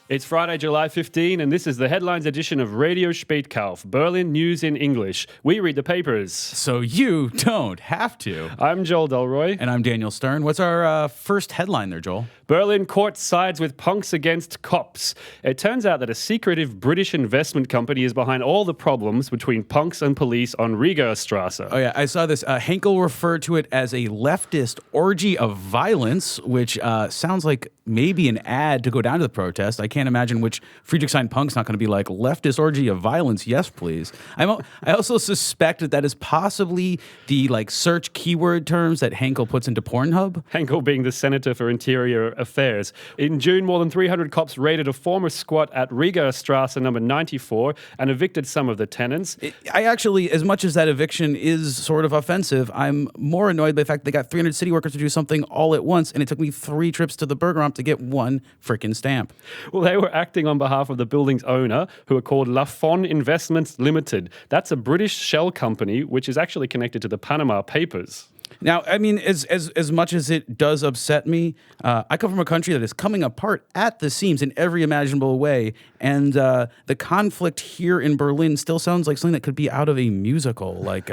It's Friday, July 15, and this is the headlines edition of Radio Spätkauf, Berlin News in English. We read the papers. So you don't have to. I'm Joel Delroy. And I'm Daniel Stern. What's our first headline there, Joel? Berlin court sides with punks against cops. It turns out that a secretive British investment company is behind all the problems between punks and police on Rigaer Straße. Oh, yeah, I saw this. Henkel referred to it as a leftist orgy of violence, which sounds like maybe an ad to go down to the protest. I can't imagine which Friedrichshain punk's not going to be like, leftist orgy of violence, yes, please. I also suspect that is possibly the search keyword terms that Henkel puts into Pornhub. Henkel being the Senator for Interior Affairs. In June, more than 300 cops raided a former squat at Rigaer Straße number 94 and evicted some of the tenants. I actually, as much as that eviction is sort of offensive, I'm more annoyed by the fact that they got 300 city workers to do something all at once, and it took me 3 trips to the Burger Rump to get one frickin' stamp. Well, they were acting on behalf of the building's owner, who are called Lafon Investments Limited. That's a British shell company, which is actually connected to the Panama Papers. Now, I mean, as much as it does upset me, I come from a country that is coming apart at the seams in every imaginable way, and the conflict here in Berlin still sounds like something that could be out of a musical, like,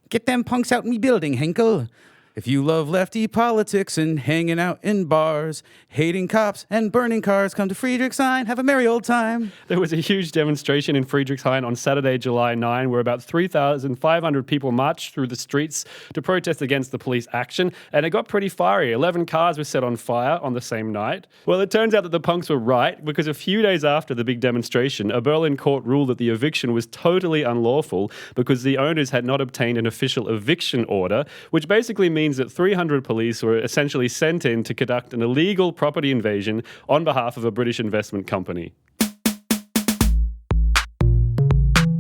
get them punks out in me building, Henkel. If you love lefty politics and hanging out in bars, hating cops and burning cars, come to Friedrichshain, have a merry old time. There was a huge demonstration in Friedrichshain on Saturday, July 9, where about 3,500 people marched through the streets to protest against the police action, and it got pretty fiery. 11 cars were set on fire on the same night. Well, it turns out that the punks were right, because a few days after the big demonstration, a Berlin court ruled that the eviction was totally unlawful because the owners had not obtained an official eviction order, which basically means that 300 police were essentially sent in to conduct an illegal property invasion on behalf of a British investment company.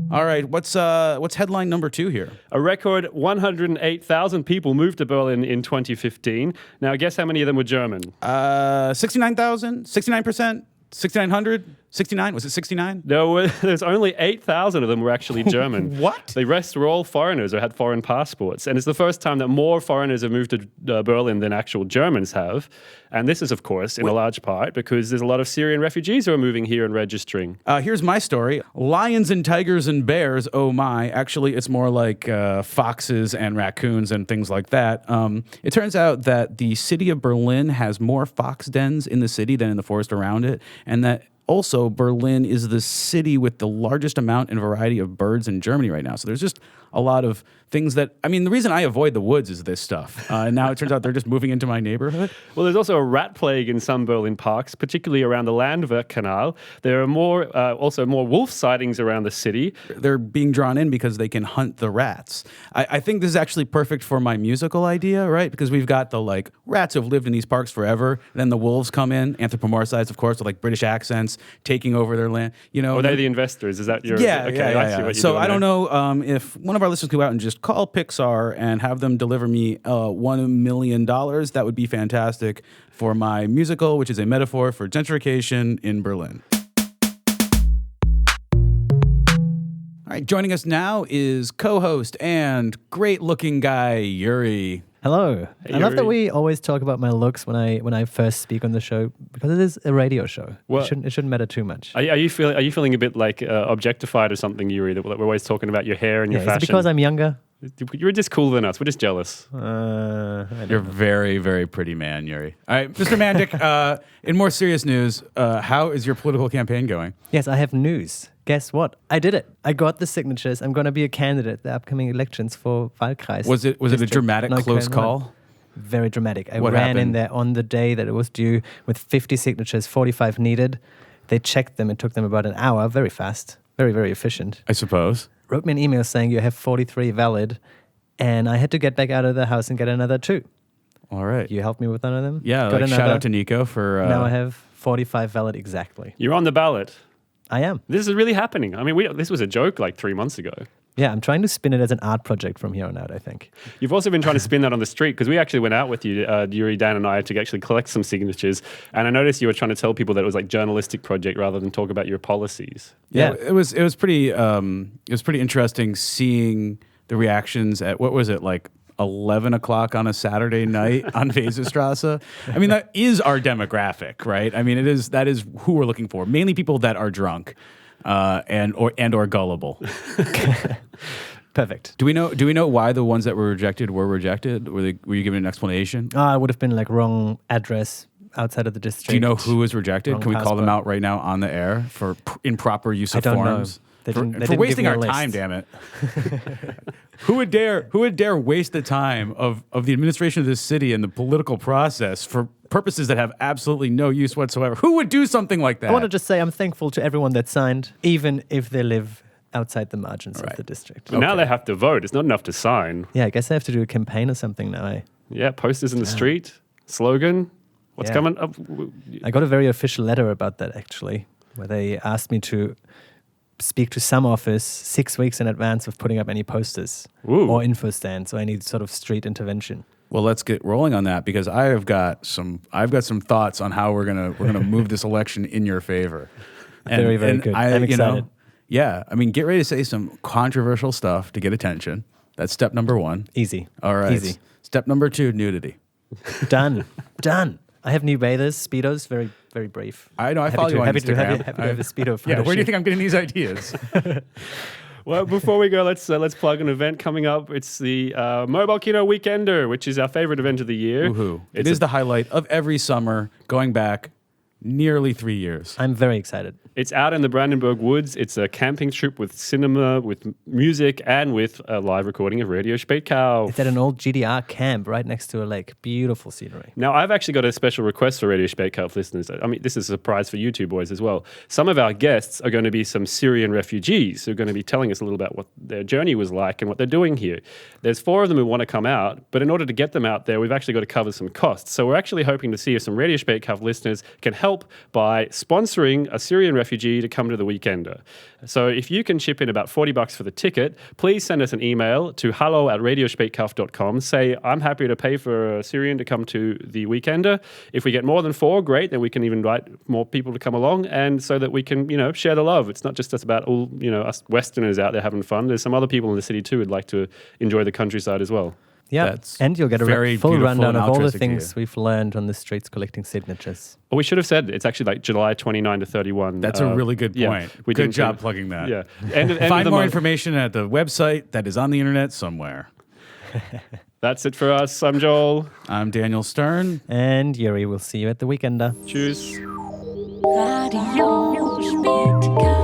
All right, what's headline number 2 here? A record 108,000 people moved to Berlin in 2015. Now, guess how many of them were German? 69,000? 69%? 6,900? 69? Was it 69? No, there's only 8,000 of them were actually German. What? The rest were all foreigners or had foreign passports. And it's the first time that more foreigners have moved to Berlin than actual Germans have. And this is, of course, in a large part because there's a lot of Syrian refugees who are moving here and registering. Here's my story. Lions and tigers and bears, oh my. Actually, it's more like foxes and raccoons and things like that. It turns out that the city of Berlin has more fox dens in the city than in the forest around it. And that also, Berlin is the city with the largest amount and variety of birds in Germany right now. So there's just a lot of things that, I mean, the reason I avoid the woods is this stuff. And now it turns out they're just moving into my neighborhood. Well, there's also a rat plague in some Berlin parks, particularly around the Landwehr Canal. There are also more wolf sightings around the city. They're being drawn in because they can hunt the rats. I think this is actually perfect for my musical idea, right? Because we've got the rats who have lived in these parks forever. And then the wolves come in, anthropomorphized, of course, with British accents, taking over their land. Or they're the investors. Is that your... Yeah, okay, yeah. I see what you're so doing I don't there. know if one of our listeners could go out and just call Pixar and have them deliver me $1 million. That would be fantastic for my musical, which is a metaphor for gentrification in Berlin. All right, joining us now is co-host and great-looking guy, Yuri. Hello. Hey, I love that Yuri. we always talk about my looks when I first speak on the show because it is a radio show. Well, it shouldn't matter too much. Are you feeling a bit objectified or something, Yuri? That we're always talking about your hair and your Is fashion. it because I'm younger? You're just cooler than us. We're just jealous. You're a very, very pretty man, Yuri. All right, Mr. Mandik, in more serious news, how is your political campaign going? Yes, I have news. Guess what? I did it. I got the signatures. I'm going to be a candidate at the upcoming elections for Wahlkreis. Was it a dramatic, close call? Very dramatic. I What ran happened? in there on the day that it was due with 50 signatures, 45 needed. They checked them. It took them about an hour. Very fast. Very, very efficient. I suppose. Wrote me an email saying you have 43 valid, and I had to get back out of the house and get another 2. All right. You helped me with one of them? Yeah, Got shout out to Nico for... Now I have 45 valid exactly. You're on the ballot. I am. This is really happening. I mean, this was a joke 3 months ago. Yeah, I'm trying to spin it as an art project from here on out, I think. You've also been trying to spin that on the street because we actually went out with you, Yuri, Dan and I, to actually collect some signatures. And I noticed you were trying to tell people that it was journalistic project rather than talk about your policies. Yeah, it was pretty interesting seeing the reactions at, what was it, 11 o'clock on a Saturday night on Rigaer Straße. I mean, that is our demographic, right? I mean, that is who we're looking for. Mainly people that are drunk or gullible. Perfect. Do we know why the ones that were rejected? Were you given an explanation? It would have been like wrong address outside of the district. Do you know who was rejected? Wrong Can we call them passport. out right now on the air for improper use of I don't know. forms? They For didn't give wasting me a our list. time, damn it. Who would dare waste the time of the administration of this city and the political process for purposes that have absolutely no use whatsoever? Who would do something like that? I want to just say I'm thankful to everyone that signed, even if they live outside the margins of the district. But now they have to vote. It's not enough to sign. Yeah, I guess I have to do a campaign or something now. Yeah, posters in the street, slogan. What's coming up? I got a very official letter about that, actually, where they asked me to speak to some office 6 weeks in advance of putting up any posters or info stands or any sort of street intervention. Well, let's get rolling on that because I've got some thoughts on how we're gonna move this election in your favor. And, very, very good. I'm excited. I mean, get ready to say some controversial stuff to get attention. That's step number 1. Easy. All right. Easy. Step number 2, nudity. Done. I have new bathers, Speedos, very, very brief. I know, I follow you on happy Instagram. to have a Speedo photo Yeah, where do you shoot. think I'm getting these ideas? Well, before we go, let's plug an event coming up. It's the Mobile Kino Weekender, which is our favorite event of the year. Woohoo. It is the highlight of every summer going back nearly 3 years. I'm very excited. It's out in the Brandenburg Woods. It's a camping trip with cinema, with music, and with a live recording of Radio Spätkauf. It's at an old GDR camp right next to a lake. Beautiful scenery. Now, I've actually got a special request for Radio Spätkauf listeners. I mean, this is a surprise for you two boys as well. Some of our guests are going to be some Syrian refugees who are going to be telling us a little about what their journey was like and what they're doing here. There's 4 of them who want to come out, but in order to get them out there, we've actually got to cover some costs. So we're actually hoping to see if some Radio Spätkauf listeners can help by sponsoring a Syrian refugee to come to the Weekender. So if you can chip in about $40 for the ticket, please send us an email to hello@radiospätkauf.com. Say, I'm happy to pay for a Syrian to come to the Weekender. If we get more than 4, great, then we can even invite more people to come along, and so that we can, share the love. It's not just us about all, us Westerners out there having fun. There's some other people in the city too who'd like to enjoy the countryside as well. Yeah, That's and you'll get a very full beautiful rundown and of all the altruistic of things you. we've learned on the streets collecting signatures. Well, we should have said it's actually like July 29 to 31. That's a really good point. We Good didn't job say- plugging that. Yeah. End of Find the more month. information at the website that is on the internet somewhere. That's it for us. I'm Joel. I'm Daniel Stern. And Yuri, we'll see you at the Weekender. Tschüss. Radio Spätkauf.